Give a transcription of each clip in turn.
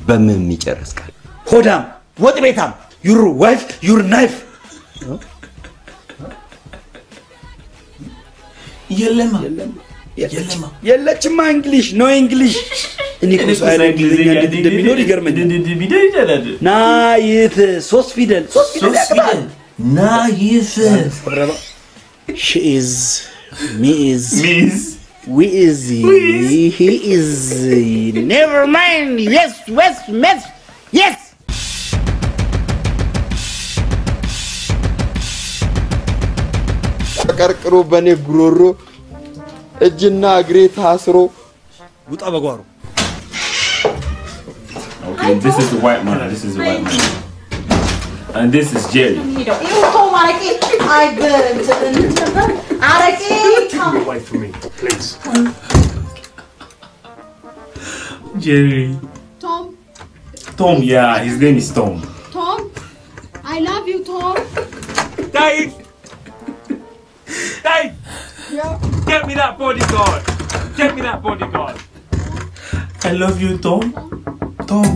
በምን የሚጨርስ ቃል ሆዳም ወጥ ቤታም your wife your knife የለችማ እንግሊሽ ኖ እንግሊሽ እኔ ኮሳይ እንግሊዝኛ እንደሚኖር ይገርመኛል ናይፍ ሶስት ፊደል ያቀባል ናይፍ she is me is we is he is never mind yes ቀርቅሮ በኔ ጉሮሮ እጅና እግሬ ታስሮ ውጣ በጓሮ Okay, this is the white man. And this is Jerry. You told Maraki I didn't. Come away from me, please. Jerry. Tom, yeah, his name is Tom. Tom, I love you, Tom. Dave! Yeah. Get me that bodyguard. I love you, Tom. Tom,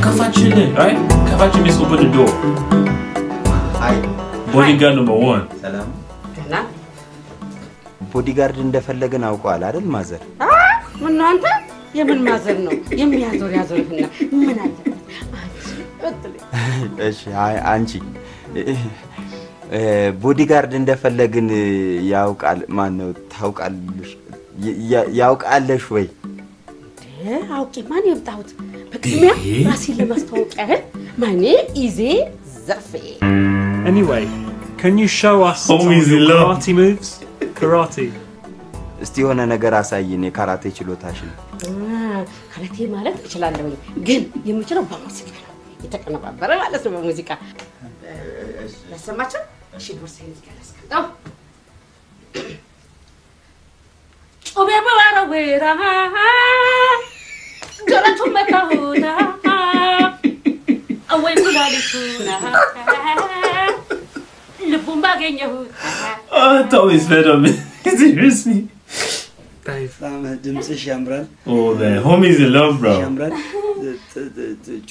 Kafachile, right? Kafachile is open the door. Hi. Bodyguard number 1. ሰላም ደህና ቦዲጋርድ እንደፈለገን አውቀዋል አይደል ማዘር ምን ነው አንተ የምን ማዘር ነው የሚያዞርህና ምን አለ እሺ አንቺ ቦዲጋርድ እንደፈለግን ያውቃል ማን ነው ታውቃለሽ ያውቃለሽ ወይ አውቂ ማን ይብጣውት በቅድሚያ ራሴን ለማስተዋወቅ ያህል my name is Zafi. Anyway, can you show us some of your karate moves? Karate. እስቲ ሆነ ነገር አሳይኝ የካራቴ ችሎታሽን ካራቴ ማለት እችላለሁ ግን የምችለው በሙዚቃ ነው የተቀነባበረ ማለት ነው በሙዚቃ ለሰማችሁ እሺ ቦርሳዬን ይገለስከው ኦቤባራ ወራ ጀራቹ መታሁታ አወይ ኩላሊቱና ልቡን ባገኘሁ Tom is fed up. Seriously. Dave, ድምጽሽ ያምራል Oh, the homies in love, bro. ያምራል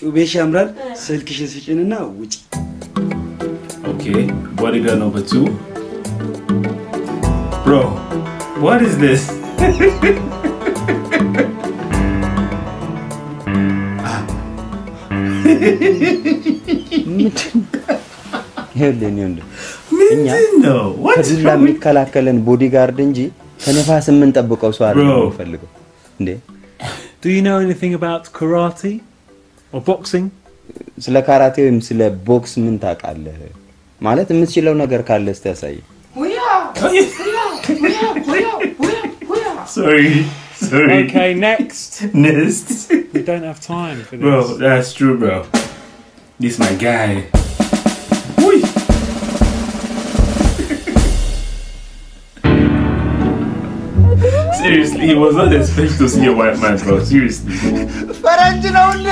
ጩቤሽ ያምራል ስልክሽን ስጪንና ውጪ Okay, bodyguard number 2. Bro, what is this? No. What's wrong? የሚከላከለን ቦዲጋርድ እንጂ ከነፋስ ምን ጠብቀው ሰው አይደለም ፈልገው እንዴ do you know anything about karate or boxing? ስለ ካራቴ ወይም ስለ ቦክስ ምን ታውቃለህ ማለት የምትችለው ነገር ካለ እስቲ ያሳይ Sorry. Okay, next. We don't have time for this. Bro, that's true, bro. This my guy. Seriously, he was not expecting to see a white man, bro. Seriously. ፈረንጅ ነው እንዴ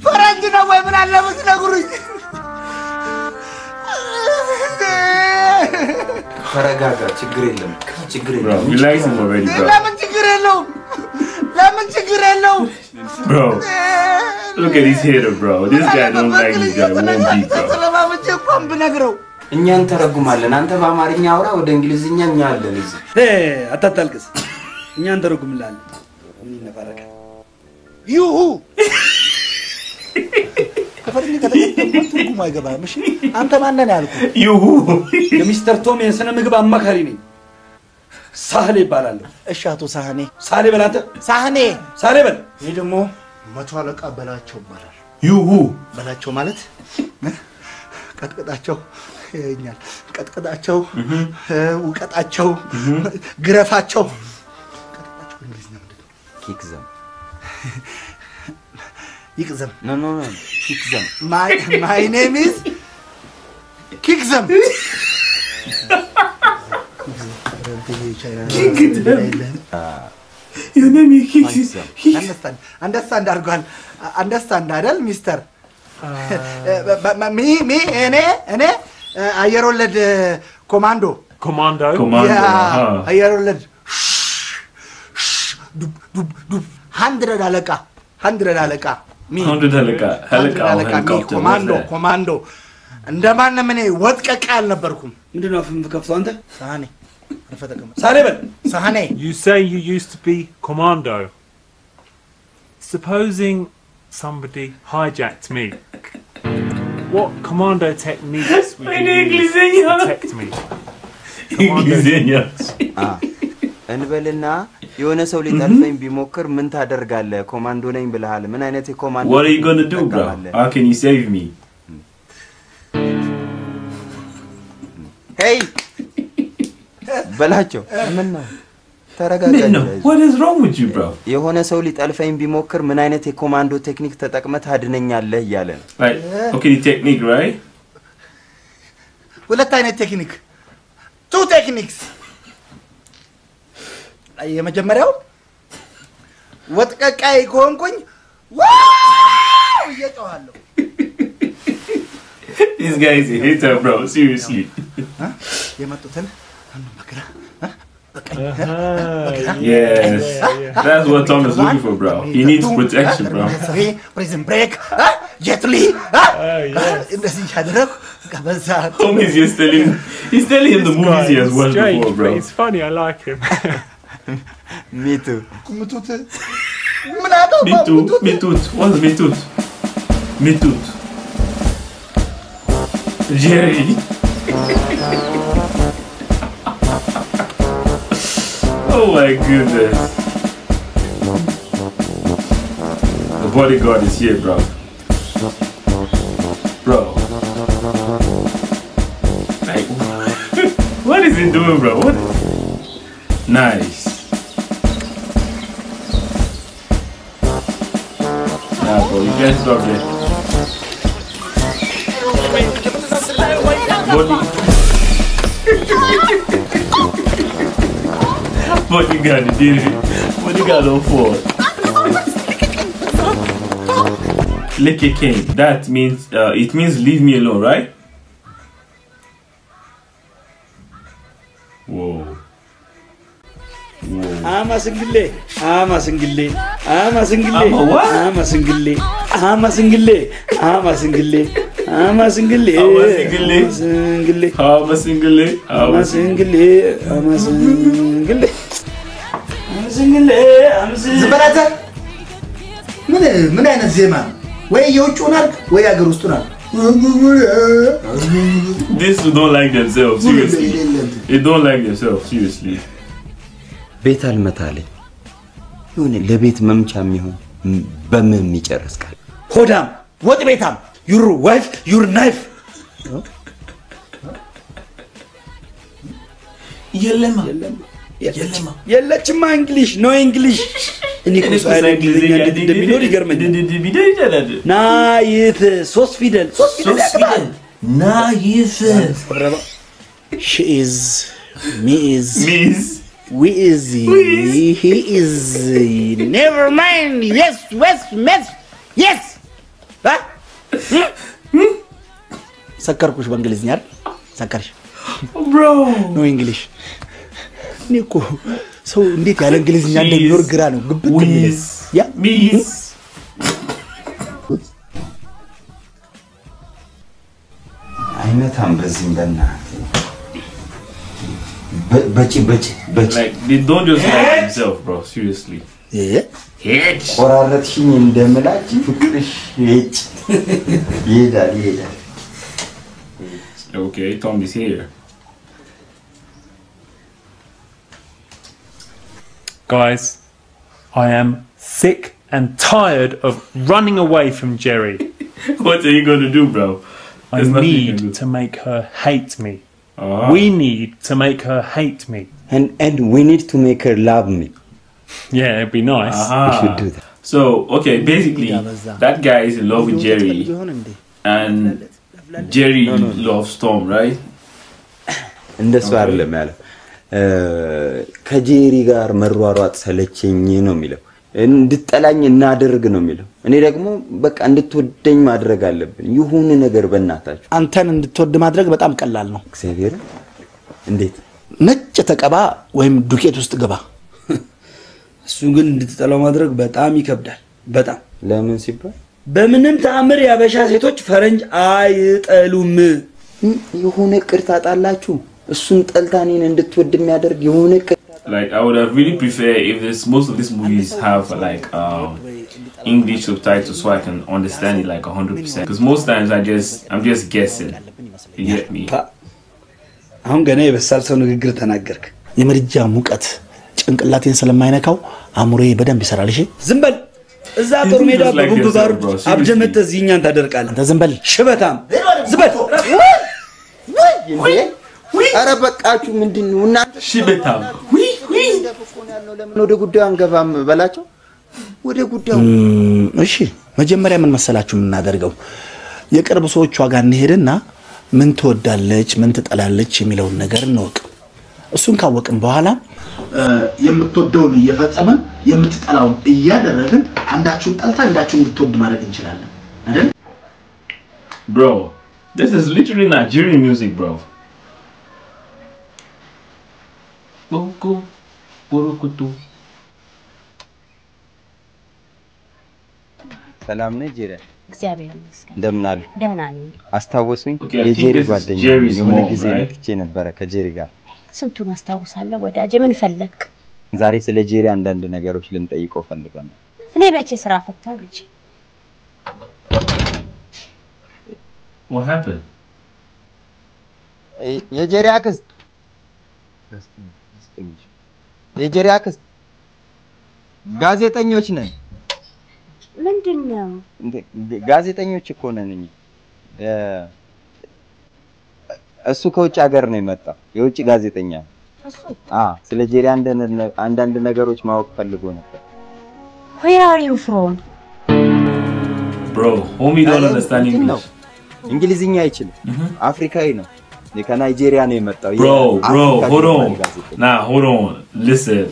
ፈረንጅ ነው ወይ ምን አለ ብትነግሩኝ ተረጋጋ ችግር የለም Bro, relax him already, bro. ለምን ችግር የለውም Bro, look at his head, bro. This guy don't like this guy one beat, bro. ስለማመቼ እንኳን ብነግረው እኛን ተረጉማለን አንተ በአማርኛ አውራ ወደ እንግሊዝኛ እኛ አለን እዚህ አታታልቅስ እኛን ተረጉምላለን ምን ነፈረከ ዩሁ ከፈረኝ ከተከተለ ትርጉም አይገባም እሺ አንተ ማን ነህ ያልኩ ዩሁ የሚስተር ቶም የሰነ ምግብ አማካሪ ነኝ ሳህሌ ይባላል እሺ አቶ ሳህኔ ሳህሌ በላንተ ሳህሌ በል ይሄ ደግሞ መቶ አለቃ በላቸው ይባላል ዩሁ በላቸው ማለት ቀጥቀጣቸው ይኛል ቀጥቀጣቸው ውቀጣቸው ግረፋቸው ቀጥቀጣቸው እንግሊዝ ነው ምንድነው ኪክዘም ይክዘም no ኪክዘም my name is ኪክዘም Your name is Kikzam. Understand አድርጓል understand አይደል ሚስተር me እኔ አየር ወለድ ኮማንዶ Commando. አየር ወለድ 100 አለቃ 100 አለቃ ሚ 100 አለቃ ኮማንዶ እንደማንም እኔ ወጥቀቃ አልነበርኩም ምንድነው አፍም ከፍተው አንተ ሳኔ አፈተከም ሳኔ በል ሳኔ You say you used to be commando. Supposing somebody hijacked me, what commando techniques would you use to protect me? እንግሊዘኛ እንበልና የሆነ ሰው ሊጠልፈኝ ቢሞክር ምን ታደርጋለህ ኮማንዶ ነኝ ብለሃል ምን አይነት የኮማንዶ What are you going to do bro? How can you save me? Hey በላቸው ምን ነው ተረጋጋ What is wrong with you bro? የሆነ ሰው ሊጠልፈኝ ቢሞክር ምን አይነት የኮማንዶ ቴክኒክ ተጠቅመህ ታድነኛለህ እያለ ነው Right. Okay, the technique, right? ሁለት አይነት ቴክኒክ two techniques የመጀመሪያው ወጥቀቃይ ኮንኩኝ ዋው እየጮሃለሁ This guy is a hater bro, seriously. የመጡትን መከራ Yes. That's what Tom is looking for bro. He needs protection bro. Prison break jetly እንደዚህ ያደረኩ ከበዛ Tom is just he's telling him the movies he has watched before bro. But it's funny, I like him. Me too ምቱት ምናዶ Mitut. What's Mitut? Mitut. Jerry. Oh my goodness. The bodyguard is here, bro. Bro. Like, what is he doing, bro? What? Nice. Nah, bro, you can't stop there. Bodyguard did it. Bodyguard on four. Licky King. That means it means leave me alone, right? Whoa. Ama singile. Ama what? Ama singile. ዝበላተ ምን አይነት ዜማ ወይ የውጭውን አልክ ወይ አገር ውስጡን አልክ These who don't like themselves, seriously. They don't like themselves, seriously. ቤት አልመታለኝ ይሁን ለቤት መምቻ የሚሆን በምን የሚጨርስ ቃል ሆዳም ወጥ ቤታም your wife your knife የለችማ እንግሊሽ ኖ እንግሊሽ እኔ ኮስ አይደል እንግሊዝኛ እንደሚኖር ይገርመኛል ናይት ሶስት ፊደል ያቀባል ናይት she is me is Miss we is he is never mind yes ሰከርኩሽ በእንግሊዝኛ አይደል ሰከርሽ bro ኖ እንግሊሽ ኒኮ ሰው እንዴት ያለ እንግሊዝኛ እንደሚኖር ግራ ነው ግብት የሚል ያ Miss አይነታም በዚህ በእናትህ like they don't just like themselves bro seriously hitch ቆራረጥሽኝ እንደምላጭ ፍቅርሽ ሄጭ ይሄዳል okay Tom is here Guys, I am sick and tired of running away from Jerry. what are you going to do bro I need to make her hate me. We need to make her hate me. and we need to make her love me Yeah, it'd be nice. we should do that so okay basically that guy is in love with Jerry and Jerry loves Tom right እንደሱ አይደለም ያለው ከጄሪ ጋር መሯሯጥ ሰለቸኝ ነው የሚለው እንድጠላኝ እናደርግ ነው የሚለው እኔ ደግሞ በቃ እንድትወደኝ ማድረግ አለብን ይሁን ነገር በእናታችሁ አንተን እንድትወድ ማድረግ በጣም ቀላል ነው እግዚአብሔር እንዴት ነጭ ተቀባ ወይም ዱቄት ውስጥ ገባ እሱን ግን እንድትጠላው ማድረግ በጣም ይከብዳል በጣም ለምን ሲባል በምንም ተአምር ያበሻ ሴቶች ፈረንጅ አይጠሉም የሆነ ቅርታ ጣላችሁ እሱን ጠልታኔን እንድትወድ የሚያደርግ የሆነ Like I would have really preferred if most of these movies have like English subtitles so I can understand it like 100%. Because most times I'm just guessing. You get me? አሁን ገና የበሳል ሰው ንግግር ተናገርክ የምርጃ ሙቀት ጭንቅላቴን ስለማይነካው አሙሬ በደንብ ይሰራል እሺ ዝም በል እዛ ጦር ሜዳ በቦምብ ባሩድ አብደመተ እዚህኛን ታደርቃለህ አንተ ዝም በል ሽበታም ዝም በል ወይ አረ በቃችሁ ምንድነው እናንተ ሽበታም ወይ ደፍቆን ያለው ለምን ወደ ጉዳዩ አንገባም በላቸው ወደ ጉዳዩ እሺ መጀመሪያ ምን መሰላችሁ እናደርገው የቅርብ ሰዎቿ ጋር እንሄድና ምን ትወዳለች ምን ትጠላለች የሚለውን ነገር እንወቅ እሱን ካወቅን በኋላ የምትወደውን እየፈጸመን የምትጠላውን እያደረግን አንዳችሁን ጠልታ አንዳችሁን እንድትወድ ማድረግ እንችላለን አይደል Bro, this is literally Nigerian music, bro. Boko Borokutu. ሰላም ነህ ጄሪ እግዚአብሔር ይመስገን እንደምን አሉ ደህና ነኝ አስታወሱኝ Okay, I think የጄሪ this is ጓደኛ Jerry's የሆነ mom, ጊዜ right? ልክቼ ነበር ከጄሪ ጋር ስንቱን አስታውሳለሁ ወዳጄ ምን ፈለክ ዛሬ ስለ ጄሪ አንዳንድ ነገሮች ልንጠይቀው ፈልገን እኔ በቼ ስራ ፈታው ልጅ What happened? የጄሪ አክስት የጄሪ አክስት ጋዜጠኞች ነን ምንድነው ጋዜጠኞች እኮ ነን እሱ ከውጭ ሀገር ነው የመጣው የውጭ ጋዜጠኛ እሱ ስለ ጄሪ አንዳንድ ነገሮች ማወቅ ፈልጎ ነበር Where are you from Bro, homie don't understand English. እንግሊዝኛ አይችልም አፍሪካዊ ነው ከናይጄሪያ ነው የመጣው Bro, hold on. Nah, hold on. Listen.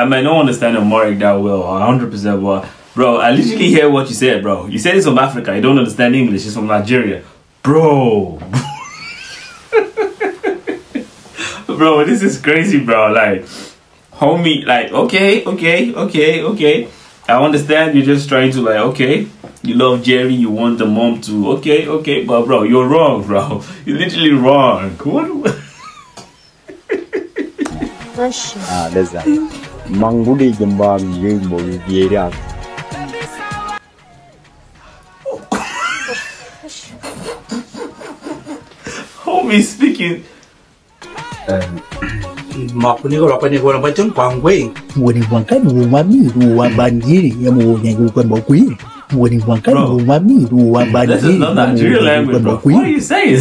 I might not understand Amharic that well, 100%, but bro, I literally hear what you said, bro. You said it's from Africa. You don't understand English. It's from Nigeria. Bro. Bro, this is crazy, bro. Like, homie, like, okay. I understand you're just trying to, like, okay. You love Jerry, you want the mom to, okay. But, bro, you're wrong, bro. You're literally wrong. What? እሺ ለዛ ማንጉዴ ግንባር ይሞ ይሪያ Homie speaking. Makuni ko la bachon kwangwe. Wani wankan rumami ruwa bandiri ya mo nyangu kan bokui. Wani wankan Bro, rumami ruwa This bandiri is not Nigerian language, bro. What are you saying?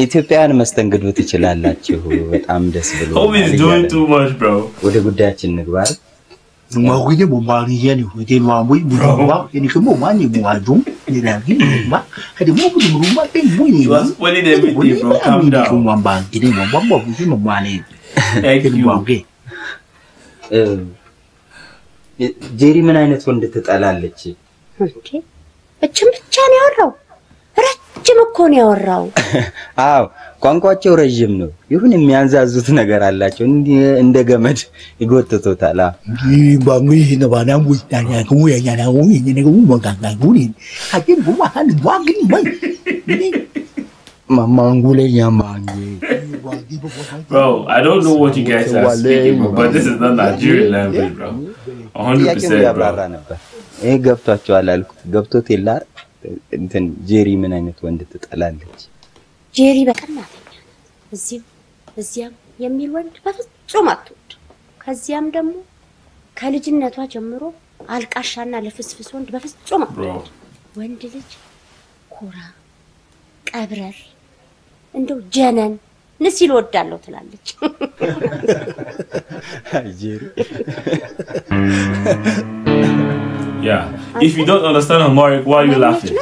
ኢትዮጵያን መስተንግዶ ትችላላችሁ በጣም ደስ ብሎ Homie is doing too much, bro. ወደ ጉዳያችን ንግባር Mawili mo bari yani wete mamui muwa yani kemo mani muwajum ni rangi ma hadi mo bu rumba pe mo ni You are spoiling everything, bro. Calm down. Mo bang ini mo bambo bu mo mani Thank you. wange ጄሪ ምን አይነት ወንድ ትጠላለች እንዴ እችም ብቻ ነው ያወራው ረጅም እኮ ነው ያወራው አዎ ቋንቋቸው ረጅም ነው ይሁን የሚያንዛዙት ነገር አላቸው እንደ ገመድ ይጎተቶታል ni bangi na bana mu tanya ko ya na wo ni ne ko mo ganga ko ni hadi mo wa kan wa gini mai ni ማማንጉሌ ያማንጉ Bro, I don't know what you guys are speaking, bro, but this is not Nigerian language, bro. 100%, ያብራራ bro. ነበር ይሄ ገብቷቸዋል አልኩ ገብቶት ይላል እንትን ጄሪ ምን አይነት ወንድ ትጠላለች ጄሪ በቀናተኛ እዚያም የሚል ወንድ በፍጹም አትወድ ከዚያም ደግሞ ከልጅነቷ ጀምሮ አልቃሻና ለፍስፍስ ወንድ በፍጹም አትወድ ወንድ ልጅ ኮራ ቀብረር እንደው ጀነን ንሲል ወዳለው ትላለች ጄሪ Yeah. If you don't understand Amharic, why are you laughing?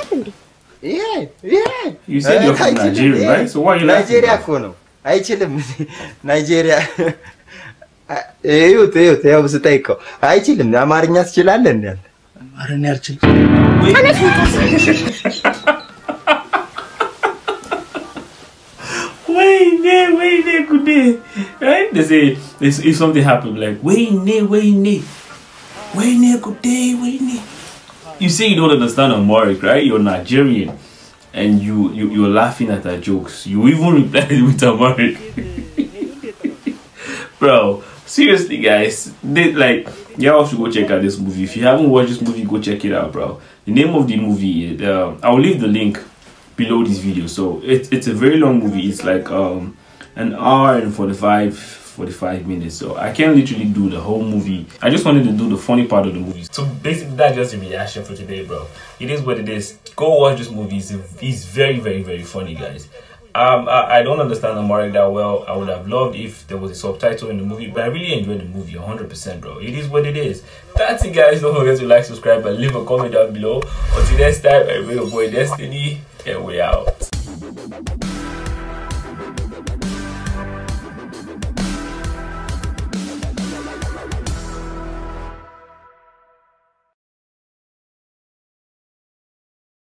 You said you're from Nigeria, right? So why are you laughing? ናይጄሪያ እኮ ነው አይችልም ናይጄሪያ እዩት ያው ስጠይቀው አይችልም አማርኛ ትችላለህ እንዴ አረን ያርችል Wait, good day. Right? They say if something happened, like Wayne, good day, Wayne. You say you don't understand Amharic, right? You're Nigerian, and you're laughing at our jokes. You even reply with Amharic. Bro, seriously, guys, y'all should go check out this movie. If you haven't watched this movie, go check it out, bro. The name of the movie, I'll leave the link below this video. So it's a very long movie. It's like an hour and 45 minutes. So I can't literally do the whole movie. I just wanted to do the funny part of the movie. So basically, that's just the reaction for today, bro. It is what it is. Go watch this movie. It's very, very, very funny, guys. I don't understand Amharic that well. I would have loved if there was a subtitle in the movie, but I really enjoyed the movie 100%, bro. It is what it is. That's it, guys. Don't forget to like, subscribe, and leave a comment down below. Until next time, I will your boy Destiny, and we out.